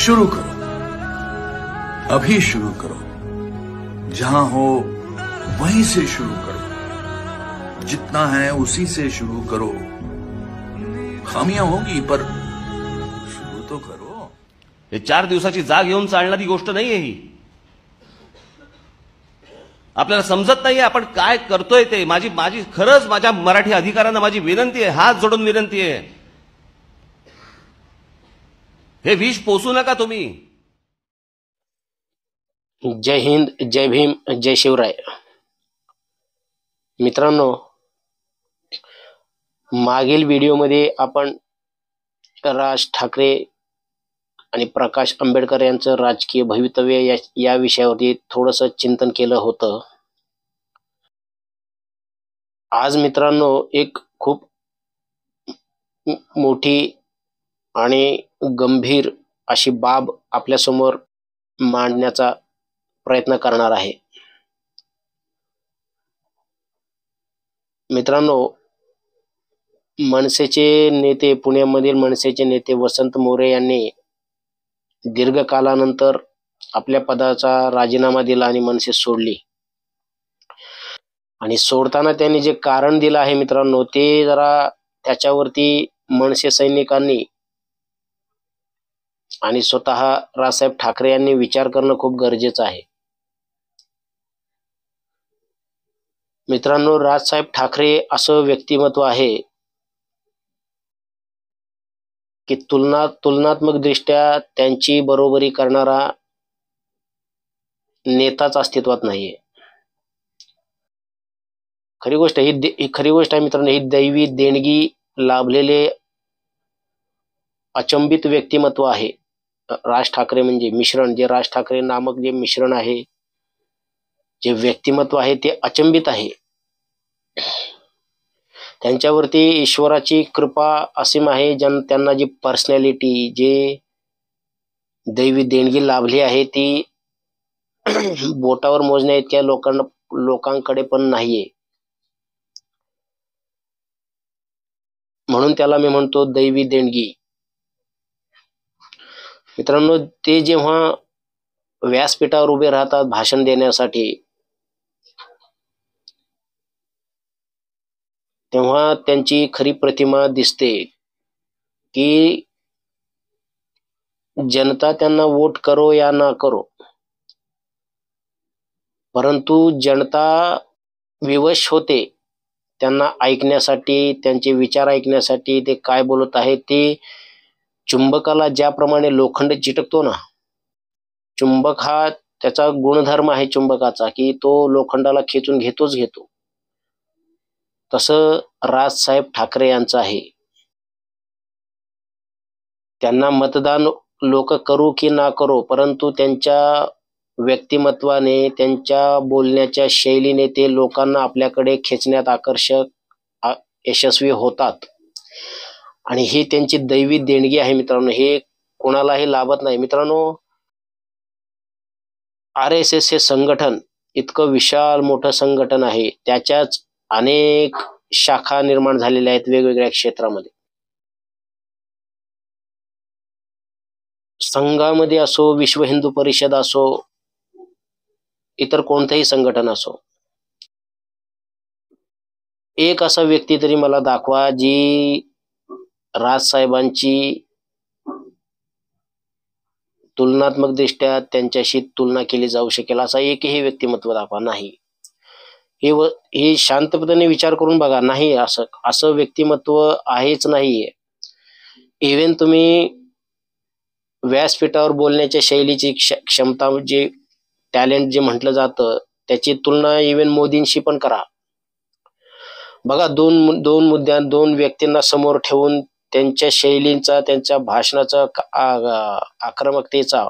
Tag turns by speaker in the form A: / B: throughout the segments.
A: शुरू करो, अभी शुरू करो। जहां हो वहीं से शुरू करो, जितना है उसी से शुरू करो। खामियां होगी पर शुरू तो करो।
B: हे 4 दिवसाची जाग घेऊन चालणारी गोष्ट नाहीये ही। आपल्याला समजत नाहीये आपण काय करतोय ते। माझी खरंच माझ्या मराठी अधिकाऱ्यांना माझी विनंती आहे, हात जोडून विनंती आहे, हे विष पोसू नका तुम्ही।
C: जय हिंद, जय भीम, जय शिवराय। मित्रांनो, मागील व्हिडिओमध्ये आपण राज ठाकरे आणि प्रकाश आंबेडकर यांचं राजकीय भवितव्य या विषयावरती थोडंसं चिंतन केलं होतं। आज मित्रांनो एक खूप मोठी आणि गंभीर अशी बाब आपल्यासमोर मांडण्याचा प्रयत्न करणार आहे। मित्रांनो, मनसेचे नेते, पुण्यामधील मनसेचे नेते वसंत मोरे यांनी दीर्घकालानंतर आपल्या पदाचा राजीनामा दिला आणि मनसे सोडली। आणि सोडताना त्यांनी जे कारण दिलं आहे मित्रांनो, ते जरा त्याच्यावरती मनसे सैनिकांनी आणि स्वतः राजसाहेब ठाकरे यांनी विचार करणं खूप गरजेचं आहे। मित्रांनो, राजसाहेब ठाकरे असं व्यक्तिमत्व आहे की तुलनात्मक दृष्ट्या त्यांची बरोबरी करणारा नेताच अस्तित्वात नाहीये। खरी गोष्ट आहे मित्रांनो, ही दैवी देणगी लाभलेले अचंबित व्यक्तिमत्व आहे राज ठाकरे म्हणजे मिश्रण, जे राज ठाकरे नामक जे मिश्रण आहे, जे व्यक्तिमत्व आहे ते अचंबित आहे। त्यांच्यावरती ईश्वराची कृपा असीम आहे। त्यांना जी पर्सनॅलिटी, जे दैवी देणगी लाभली आहे ती बोटावर मोजण्या इतक्या लोकांकडे पण नाहीये। म्हणून त्याला मी म्हणतो दैवी देणगी। मित्रांनो, ते जेव्हा व्यासपीठावर उभे राहतात भाषण देण्यासाठी, तेव्हा त्यांची खरी प्रतिमा दिसते की जनता त्यांना वोट करो या ना करो, परंतु जनता विवश होते त्यांना ऐकण्यासाठी, त्यांचे विचार ऐकण्यासाठी। ते काय बोलत आहेत ते चुंबकाला ज्याप्रमाणे लोखंड चिटकतो ना, चुंबक हा त्याचा गुणधर्म आहे चुंबकाचा की तो लोखंडाला खेचून घेतो। तसं राजसाहेब ठाकरे यांचं आहे। त्यांना मतदान लोक करू की ना करो, परंतु त्यांच्या व्यक्तिमत्वाने, त्यांच्या बोलण्याच्या शैलीने ते लोकांना आपल्याकडे खेचण्यात यशस्वी होतात। आणि ही त्यांची दैवी देणगी आहे मित्रांनो, हे कोणालाही लाभत नाही। मित्रांनो, RSS हे संघटन इतकं विशाल मोठं संघटन आहे, त्याच्याच अनेक शाखा निर्माण झालेल्या आहेत वेगवेगळ्या क्षेत्रामध्ये। संघामध्ये असो, विश्व हिंदू परिषद असो, इतर कोणतेही संघटन असो, एक असा व्यक्ती तरी मला दाखवा जी राजसाहेबांची तुलनात्मक दृष्ट्या त्यांच्याशी तुलना केली जाऊ शकेल असा एकही व्यक्तिमत्व दाखवा। नाही, हे शांतपणे विचार करून बघा, नाही असं व्यक्तिमत्व आहेच नाहीये। इव्हन तुम्ही व्यासपीठावर बोलण्याच्या शैलीची क्षमता, जे टॅलेंट जे म्हटलं जातं, त्याची तुलना इव्हन मोदींशी पण करा। बघा, दोन व्यक्तींना समोर ठेवून त्यांच्या शैलींचा, त्यांच्या भाषणाचा, आक्रमकतेचा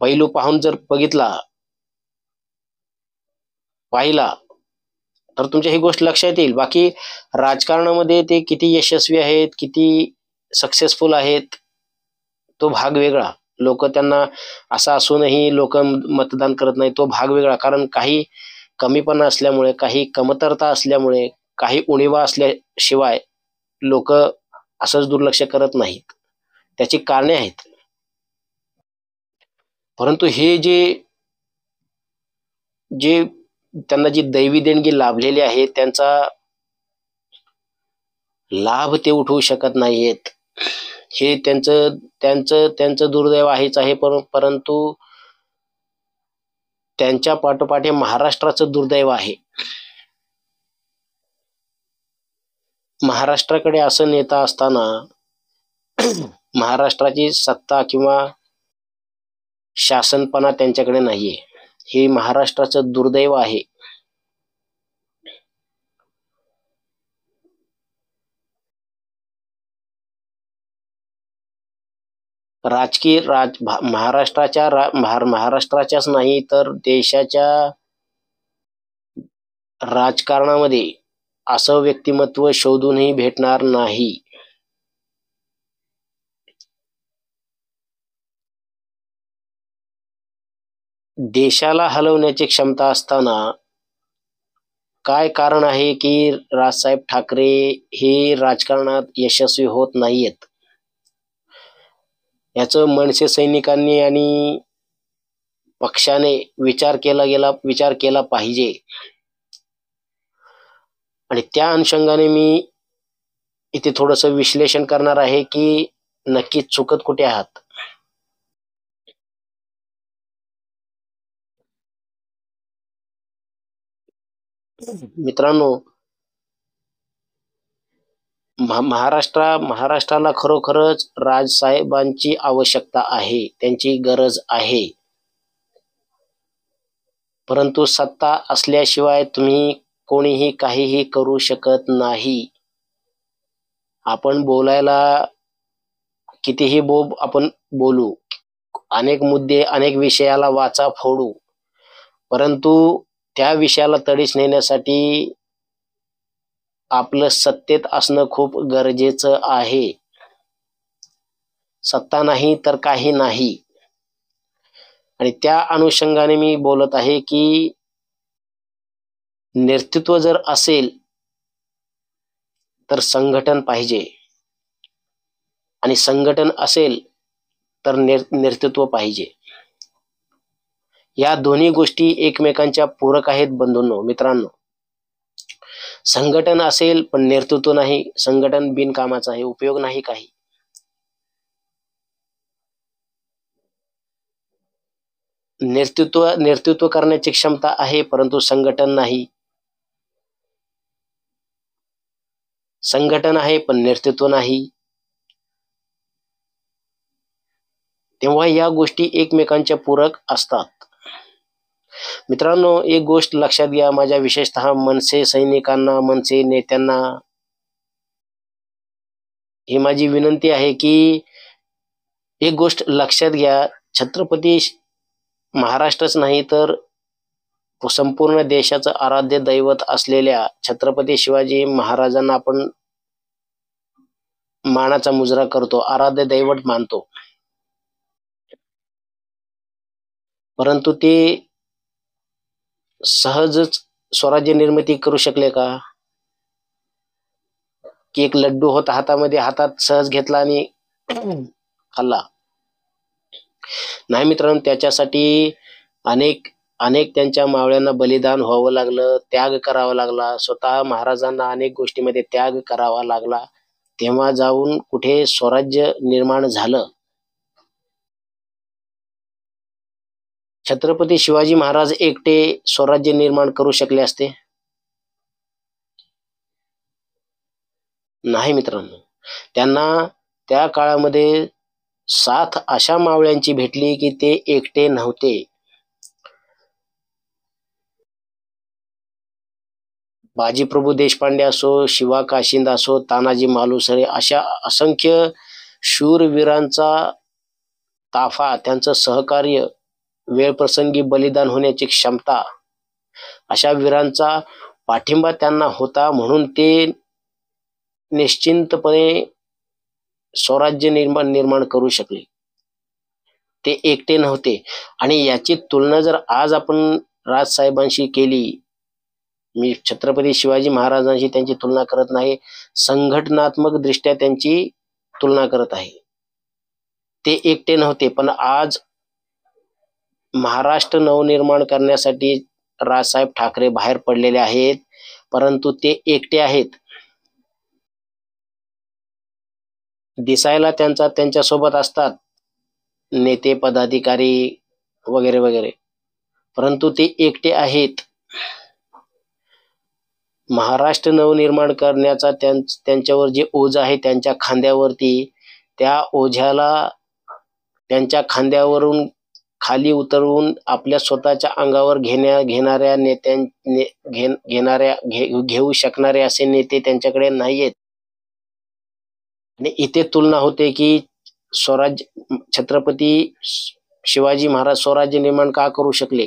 C: पैलू पाहून जर पाहिला तर तुमच्या ही गोष्ट लक्षात येईल। बाकी राजकारणामध्ये ते किती यशस्वी आहेत, किती सक्सेसफुल आहेत, तो भाग वेगळा। लोक त्यांना असं असूनही लोक मतदान करत नाही, तो भाग वेगळा। कारण काही कमीपणा असल्यामुळे, काही कमतरता असल्यामुळे, काही उणिवा असल्याशिवाय लोक असंच दुर्लक्ष करत नाहीत। त्याची कारणे आहेत। परंतु हे जे जे त्यांना जी दैवी देणगी लाभलेली आहे त्यांचा लाभ ते उठवू शकत नाहीयेत. हे त्यांचं त्यांचं त्यांचं दुर्दैव आहेच आहे, परंतु त्यांच्या पाठोपाठ हे महाराष्ट्राचं दुर्दैव आहे. महाराष्ट्राकडे असं नेता असताना महाराष्ट्राची सत्ता किंवा शासनपणा त्यांच्याकडे नाहीये. हे महाराष्ट्राचं दुर्दैव आहे. महाराष्ट्राच्याच नाही तर देशाच्या राजकारणामध्ये असं व्यक्तिमत्व शोधूनही भेटणार नाही. देशाला हलवण्याची क्षमता असताना काय कारण आहे की राजसाहेब ठाकरे हे राजकारणात यशस्वी होत नाहीयेत? याचं मनसे सैनिकांनी आणि पक्षाने विचार केला पाहिजे. आणि त्या अनुषंगाने मी इथे थोडस विश्लेषण करणार आहे की नक्की चुकत कुठे आहात. मित्रांनो, महाराष्ट्राला खरोखरच राजसाहेबांची आवश्यकता आहे, त्यांची गरज आहे. परंतु सत्ता असल्याशिवाय तुम्ही कोणीही काहीही करू शकत नाही. आपण बोलायला कितीही आपण बोलू, अनेक मुद्दे अनेक विषयाला वाचा फोडू, परंतु त्या विषयाला तडीस नेण्यासाठी आपलं सत्तेत असणं खूप गरजेचं आहे. सत्ता नाही तर काही नाही. आणि त्या अनुषंगाने मी बोलत आहे की नेतृत्व जर असेल तर संघटन पाहिजे, आणि संघटन असेल तर नेतृत्व पाहिजे. या दोन्ही गोष्टी एकमेकांच्या पूरक आहेत बंधूंनो, मित्रांनो. संघटन असेल पण नेतृत्व नाही, संघटन बिनकामाचं आहे, उपयोग नाही काही. नेतृत्व करण्याची क्षमता आहे परंतु संघटन नाही. संघटन आहे पण नेतृत्व नाही. तेव्हा या गोष्टी एकमेकांच्या पूरक असतात. मित्रांनो, एक गोष्ट लक्षात घ्या, माझ्या विशेषतः मनसे सैनिकांना, मनसे नेत्यांना ही माझी विनंती आहे की एक गोष्ट लक्षात घ्या. छत्रपती महाराष्ट्रच नाही तर संपूर्ण देशाचं आराध्य दैवत असलेल्या छत्रपती शिवाजी महाराजांना आपण मानाचा मुजरा करतो, आराध्य दैवत मानतो. परंतु ते सहजच स्वराज्य निर्मिती करू शकले का? की एक लड्डू होता हातात सहज घेतला आणि खाल्ला? नाही मित्रांनो, त्याच्यासाठी अनेक त्यांच्या मावळ्यांना बलिदान व्हावं लागलं, त्याग करावा लागला. स्वतः महाराजांना अनेक गोष्टीमध्ये त्याग करावा लागला, तेव्हा जाऊन कुठे स्वराज्य निर्माण झालं. छत्रपती शिवाजी महाराज एकटे स्वराज्य निर्माण करू शकले असते? नाही मित्रांनो. त्यांना त्या काळामध्ये साथ अशा मावळ्यांची भेटली की ते एकटे नव्हते. बाजीप्रभू देशपांडे असो, शिवा काशिंद असो, तानाजी मालुसरे, अशा असंख्य शूरवीरांचा ताफा, त्यांचं सहकार्य, वेळप्रसंगी बलिदान होण्याची क्षमता, अशा वीरांचा पाठिंबा त्यांना होता. म्हणून ते निश्चिंतपणे स्वराज्य निर्माण करू शकले. ते एकटे नव्हते. आणि याची तुलना जर आज आपण राजसाहेबांशी केली, मी छत्रपती शिवाजी महाराजांशी त्यांची तुलना करत नाही, संघटनात्मक दृष्ट्या त्यांची तुलना करत आहे. ते एकटे नव्हते, पण आज महाराष्ट्र नवनिर्माण करण्यासाठी राजसाहेब ठाकरे बाहेर पडलेले आहेत, परंतु ते एकटे आहेत. दिसायला त्यांच्यासोबत असतात नेते पदाधिकारी वगैरे वगैरे, परंतु ते एकटे आहेत. महाराष्ट्र नवनिर्माण करण्याचा त्यांच्यावर जे ओझ आहे त्यांच्या खांद्यावरती, त्या ओझ्याला त्यांच्या खांद्यावरून खाली उतरवून आपल्या स्वतःच्या अंगावर घेऊ शकणारे असे नेते त्यांच्याकडे नाहीयेत. आणि इथे तुलना होते की छत्रपती शिवाजी महाराज स्वराज्य निर्माण का करू शकले?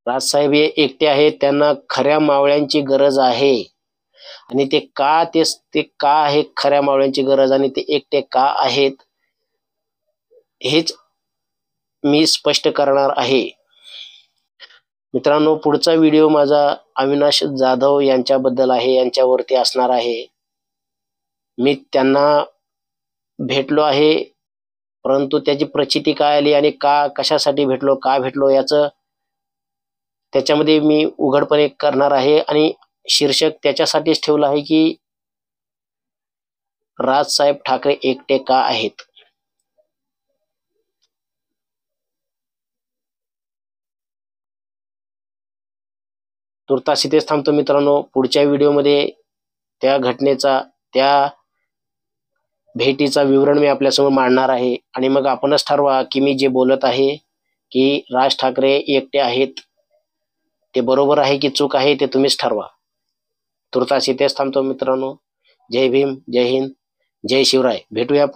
C: राजसाहेब हे एकटे आहेत, त्यांना खऱ्या मावळ्यांची गरज आहे. आणि ते का आहे खऱ्या मावळ्यांची गरज, आणि ते एकटे का आहेत हेच मी स्पष्ट करणार आहे. मित्रांनो, पुढचा व्हिडिओ माझा अविनाश जाधव यांच्याबद्दल आहे, यांच्यावरती असणार आहे. मी त्यांना भेटलो आहे, परंतु त्याची प्रचिती काय आली आणि कशासाठी भेटलो, का भेटलो त्याच्यामध्ये मी उघडपणे करणार आहे. आणि शीर्षक त्याच्यासाठीच ठेवलं आहे की राजसाहेब ठाकरे एकटे का आहेत. तुर्तास इथेच थांबतो मित्रांनो. पुढच्या व्हिडिओमध्ये त्या घटनेचा, त्या भेटीचा विवरण मी आपल्यासमोर मांडणार आहे. आणि मग आपणच ठरवा की मी जे बोलत आहे की राज ठाकरे एकटे आहेत ते बरोबर आहे की चूक आहे, ते तुम्हीच ठरवा. तुर्तास इथेच थांबतो मित्रांनो. जय भीम, जय हिंद, जय शिवराय. भेटूया.